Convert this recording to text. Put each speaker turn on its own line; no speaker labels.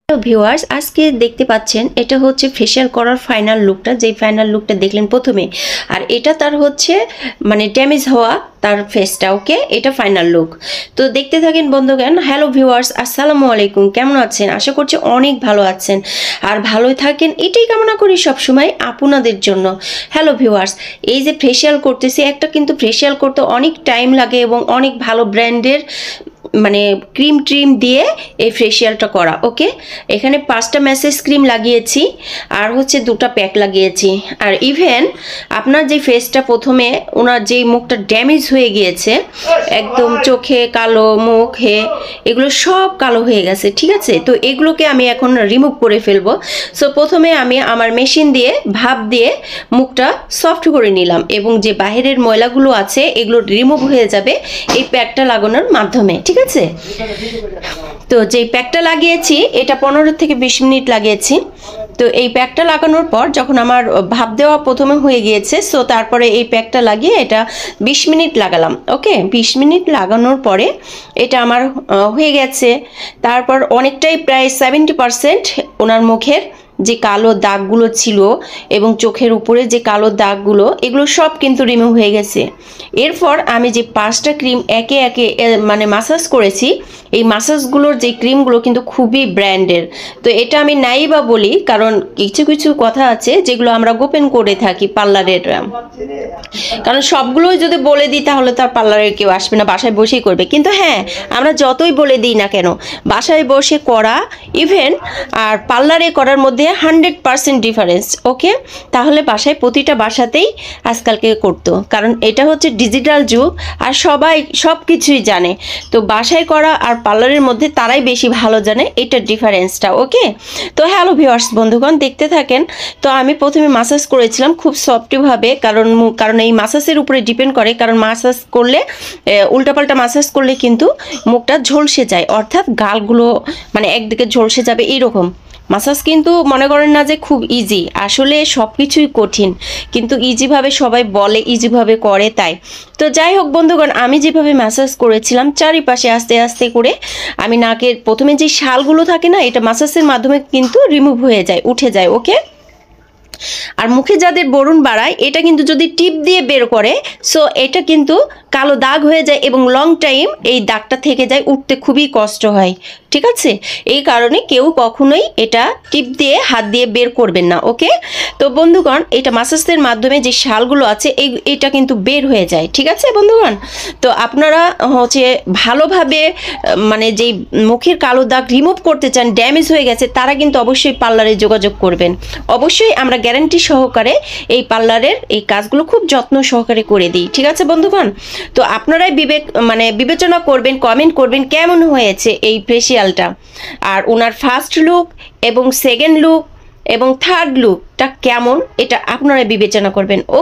Hello viewers, আজকে দেখতে পাচ্ছেন এটা হচ্ছে ফেশিয়াল করার ফাইনাল লুকটা, যেই ফাইনাল লুকটা দেখলেন প্রথমে। আর এটা তার হচ্ছে মানে ড্যামেজ হওয়া তার ফেসটা। ওকে, এটা ফাইনাল লুক। তো দেখতে থাকেন বন্ধুগণ। হ্যালো ভিউয়ার্স, আসসালামু আলাইকুম। কেমন আছেন? আশা করছি অনেক ভালো আছেন আর ভালোই থাকেন, এটাই কামনা করি সবসময় আপনাদের জন্য। হ্যালো ভিউয়ার্স, এই যে ফেশিয়াল করতেছি, একটা কিন্তু ফেশিয়াল করতে অনেক টাইম লাগে এবং অনেক ভালো ব্র্যান্ডের মানে ক্রিম দিয়ে এই ফেশিয়ালটা করা। ওকে, এখানে 5টা ম্যাসেজ ক্রিম লাগিয়েছি আর হচ্ছে 2টা প্যাক লাগিয়েছি। আর ইভেন আপনার যে ফেসটা প্রথমে ওনার যেই মুখটা ড্যামেজ হয়ে গিয়েছে, একদম চোখে কালো, মুখে এগুলো সব কালো হয়ে গেছে, ঠিক আছে? তো এগুলোকে আমি এখন রিমুভ করে ফেলবো। সো প্রথমে আমি আমার মেশিন দিয়ে ভাপ দিয়ে মুখটা সফট করে নিলাম এবং যে বাহিরের ময়লাগুলো আছে এগুলো রিমুভ হয়ে যাবে এই প্যাকটা লাগানোর মাধ্যমে, ঠিক আছে? তো যেই প্যাকটা লাগিয়েছি এটা 15 থেকে 20 মিনিট লাগিয়েছি। তো এই প্যাকটা লাগানোর পর যখন আমার ভাপ দেওয়া প্রথমে হয়ে গিয়েছে, সো তারপরে এই প্যাকটা লাগিয়ে এটা 20 মিনিট লাগালাম। ওকে, 20 মিনিট লাগানোর পরে এটা আমার হয়ে গেছে। তারপর অনেকটাই প্রায় 70% ওনার মুখের যে কালো দাগগুলো ছিল এবং চোখের উপরে যে কালো দাগগুলো, এগুলো সব কিন্তু রিমুভ হয়ে গেছে। এরপর আমি যে 5টা ক্রিম একে একে মানে মাসাজ করেছি, এই মাসাজগুলোর যে ক্রিমগুলো কিন্তু খুবই ব্র্যান্ডের। তো এটা আমি নাই বা বলি, কারণ কিছু কিছু কথা আছে যেগুলো আমরা গোপন করে থাকি পার্লারের, কারণ সবগুলোই যদি বলে দিই তাহলে তার পার্লারের কেউ আসবে না, বাসায় বসেই করবে। কিন্তু হ্যাঁ, আমরা যতই বলে দিই না কেন, বাসায় বসে করা ইভেন আর পার্লারে করার মধ্যে 100% ডিফারেন্স। ওকে, তাহলে বাসায় প্রতিটা বাসাতেই আজকালকে করতো, কারণ এটা হচ্ছে ডিজিটাল যুগ আর সবাই সব কিছুই জানে। তো বাসায় করা আর পার্লারের মধ্যে তারাই বেশি ভালো জানে এটার ডিফারেন্সটা। ওকে, তো হ্যালো ভিউয়ার্স বন্ধুগণ, দেখতে থাকেন। তো আমি প্রথমে মাসাজ করেছিলাম খুব সফটভাবে, কারণ এই মাসাজের উপরে ডিপেন্ড করে, কারণ মাসাজ করলে উল্টাপাল্টা মাসাজ করলে কিন্তু মুখটা ঝলসে যায়, অর্থাৎ গালগুলো মানে একদিকে ঝলসে যাবে এইরকম। মাসাজ কিন্তু মনে করেন না যে খুব ইজি, আসলে সব কিছুই কঠিন, কিন্তু ইজিভাবে সবাই বলে, ইজিভাবে করে, তাই। তো যাই হোক বন্ধুগণ, আমি যেভাবে ম্যাসাজ করেছিলাম চারিপাশে আস্তে আস্তে করে আমি নাকের প্রথমে যে শালগুলো থাকে না, এটা মাসাজের মাধ্যমে কিন্তু রিমুভ হয়ে যায়, উঠে যায়। ওকে, আর মুখে যাদের বরুণ বাড়ায় এটা কিন্তু যদি টিপ দিয়ে বের করে, সো এটা কিন্তু কালো দাগ হয়ে যায় এবং লং টাইম এই দাগটা থেকে যায়, উঠতে খুবই কষ্ট হয়, ঠিক আছে? এই কারণে কেউ কখনোই এটা টিপ দিয়ে হাত দিয়ে বের করবেন না। ওকে, তো বন্ধুগণ, এটা মাসাজের মাধ্যমে যে শালগুলো আছে এটা কিন্তু বের হয়ে যায়, ঠিক আছে বন্ধুগণ? তো আপনারা হচ্ছে ভালোভাবে মানে যেই মুখের কালো দাগ রিমুভ করতে চান, ড্যামেজ হয়ে গেছে, তারা কিন্তু অবশ্যই পার্লারে যোগাযোগ করবেন। অবশ্যই আমরা গ্যারান্টি সহকারে এই পার্লারের এই কাজগুলো খুব যত্ন সহকারে করে দিই, ঠিক আছে বন্ধুগণ? তো আপনারাই বিবেচনা করবেন, কমেন্ট করবেন কেমন হয়েছে এই ফেশিয়ালটা, আর ওনার ফার্স্ট লুক এবং সেকেন্ড লুক এবং থার্ড লুকটা কেমন, এটা আপনারা বিবেচনা করবেন। ও